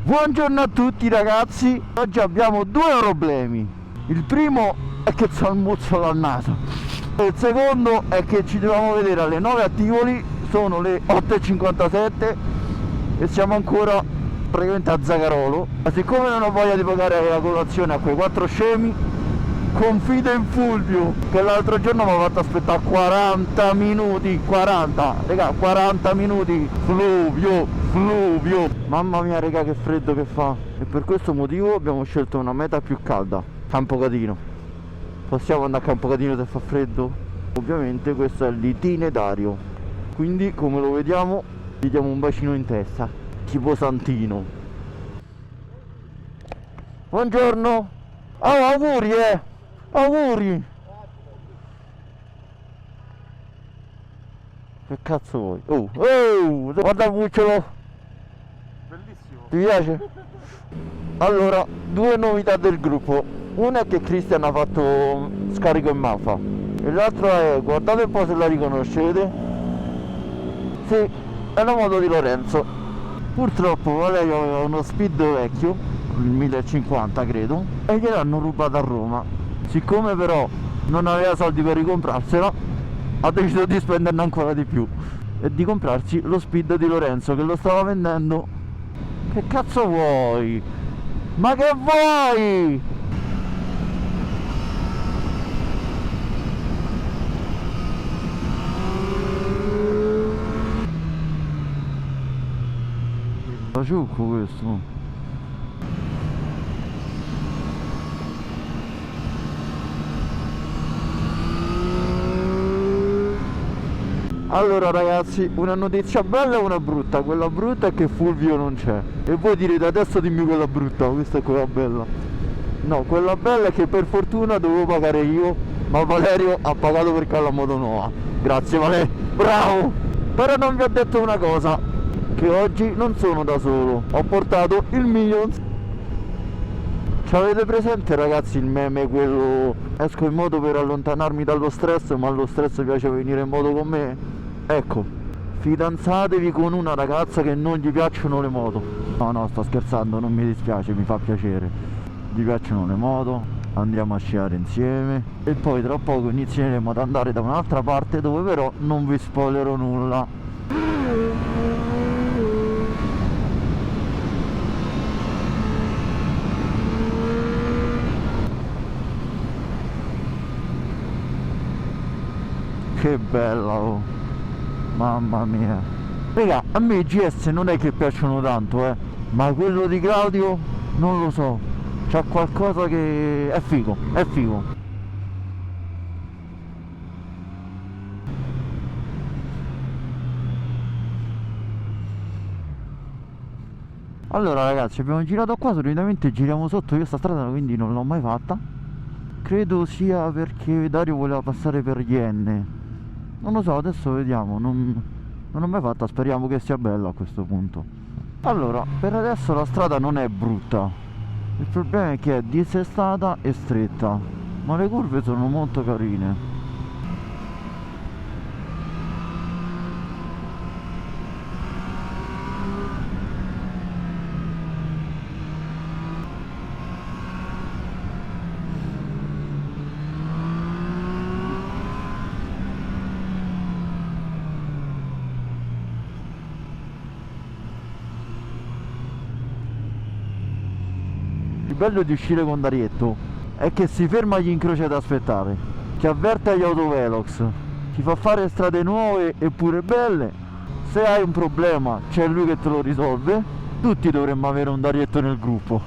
Buongiorno a tutti ragazzi, oggi abbiamo due problemi. Il primo è che c'ho il muzzo dal naso e il secondo è che ci dobbiamo vedere alle 9 a Tivoli, sono le 8:57 e siamo ancora praticamente a Zagarolo. Ma siccome non ho voglia di pagare la colazione a quei quattro scemi, confido in Fulvio che l'altro giorno mi ha fatto aspettare 40 minuti, 40 minuti. Fluvio, mamma mia raga, che freddo che fa, e per questo motivo abbiamo scelto una meta più calda, Campocatino. Possiamo andare a Campocatino se fa freddo? Ovviamente questo è l'itinerario, quindi come lo vediamo gli diamo un bacino in testa tipo Santino. Buongiorno. Oh, auguri, auguri. Che cazzo vuoi? Guarda il cucciolo. Bellissimo. Ti piace? Allora, due novità del gruppo. Una è che Cristian ha fatto scarico in mappa e l'altra è, guardate un po' se la riconoscete. Sì, è la moto di Lorenzo. Purtroppo Valerio aveva uno speed vecchio, il 1050 credo, e gliel'hanno rubato a Roma. Siccome però non aveva soldi per ricomprarsela, ha deciso di spenderne ancora di più e di comprarsi lo speed di Lorenzo che lo stava vendendo. Che cazzo vuoi? Ma che vuoi? La ciucco questo. Allora ragazzi, una notizia bella e una brutta. Quella brutta è che Fulvio non c'è. E voi direte adesso dimmi quella brutta, questa è quella bella. No, quella bella è che per fortuna dovevo pagare io, ma Valerio ha pagato perché ha la moto nuova. Grazie Valerio, bravo! Però non vi ho detto una cosa, che oggi non sono da solo, ho portato il Minions. C'avete presente ragazzi il meme, quello esco in moto per allontanarmi dallo stress, ma allo stress piace venire in moto con me? Ecco, fidanzatevi con una ragazza che non gli piacciono le moto. No, sto scherzando, non mi dispiace, mi fa piacere. Gli piacciono le moto, andiamo a sciare insieme e poi tra poco inizieremo ad andare da un'altra parte dove però non vi spoilerò nulla. Che bella, oh, mamma mia. Raga, a me i GS non è che piacciono tanto, ma quello di Claudio non lo so, c'ha qualcosa che è figo, è figo. Allora ragazzi, abbiamo girato qua, solitamente giriamo sotto, io sta strada quindi non l'ho mai fatta. Credo sia perché Dario voleva passare per Ienne. Non lo so, adesso vediamo, non l'ho mai fatta, speriamo che sia bella a questo punto. Allora, per adesso la strada non è brutta, il problema è che è dissestata e stretta, ma le curve sono molto carine. Il bello di uscire con Darietto è che si ferma agli incroci ad aspettare, ti avverte agli autovelox, ti fa fare strade nuove e pure belle. Se hai un problema c'è lui che te lo risolve. Tutti dovremmo avere un Darietto nel gruppo.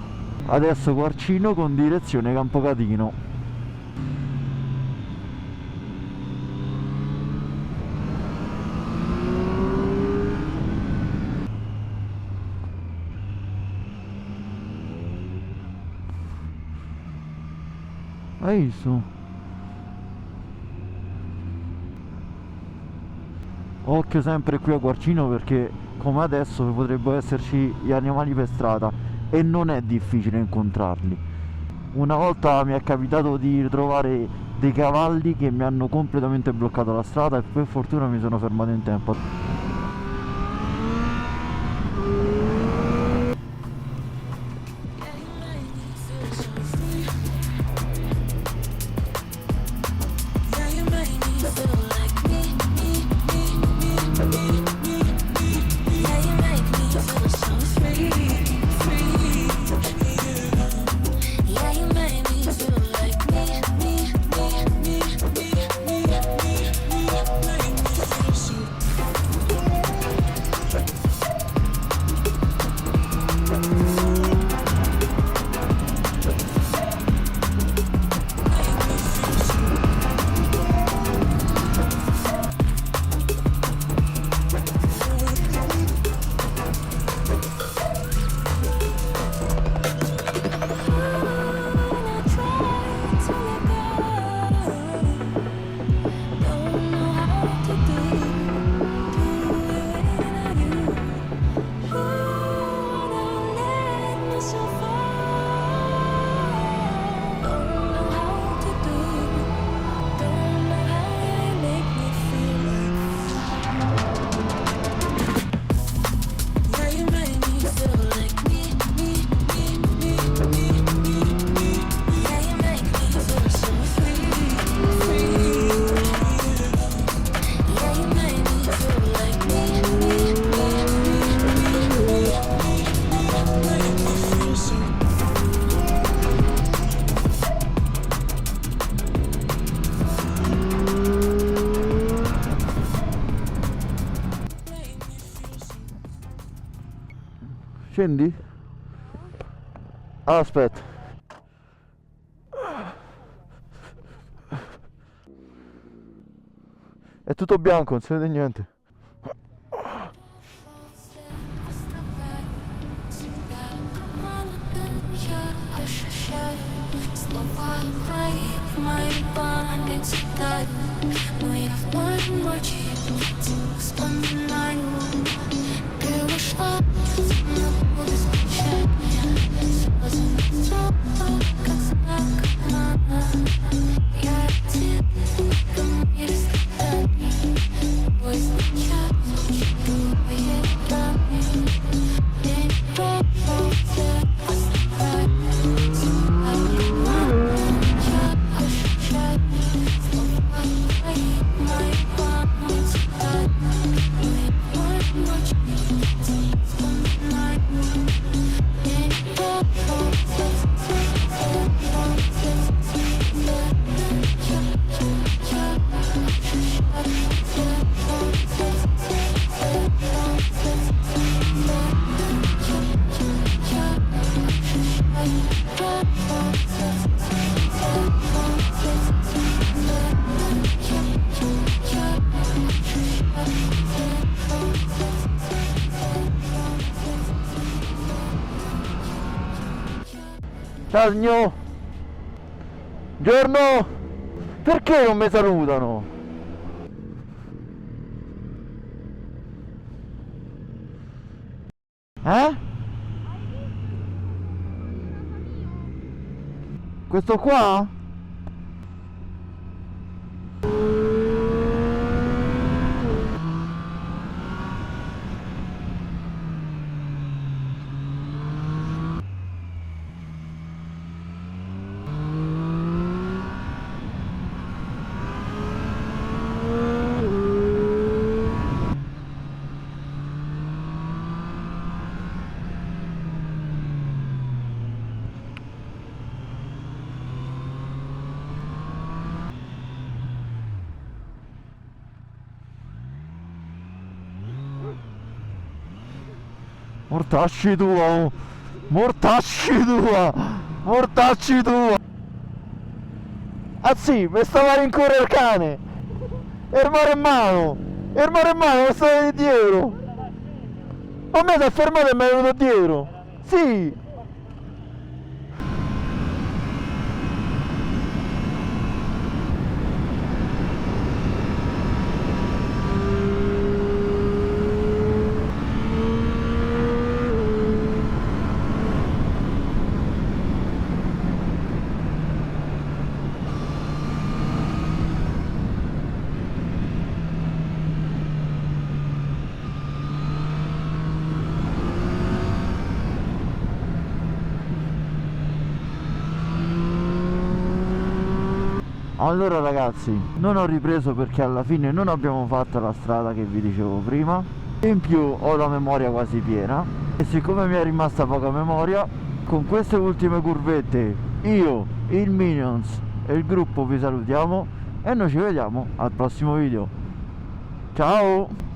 Adesso Quarcino con direzione Campocatino. Hai visto? Occhio sempre qui a Quarcino perché come adesso potrebbero esserci gli animali per strada e non è difficile incontrarli. Una volta mi è capitato di ritrovare dei cavalli che mi hanno completamente bloccato la strada e per fortuna mi sono fermato in tempo. Scendi? Aspetta. È tutto bianco, non si vede niente. Ciao signor! Giorno! Perché non mi salutano? Eh? Questo qua? Mortacci tua! Oh. Mortacci tua! Mortacci tua! Ah sì, mi stava a rincorrere il cane! Ermare in mano! Ermare in mano, mi stava dietro! A me si è fermato e mi è venuto dietro! Sì! Allora ragazzi, non ho ripreso perché alla fine non abbiamo fatto la strada che vi dicevo prima. In più ho la memoria quasi piena e siccome mi è rimasta poca memoria, con queste ultime curvette io, il Minions e il gruppo vi salutiamo e noi ci vediamo al prossimo video. Ciao!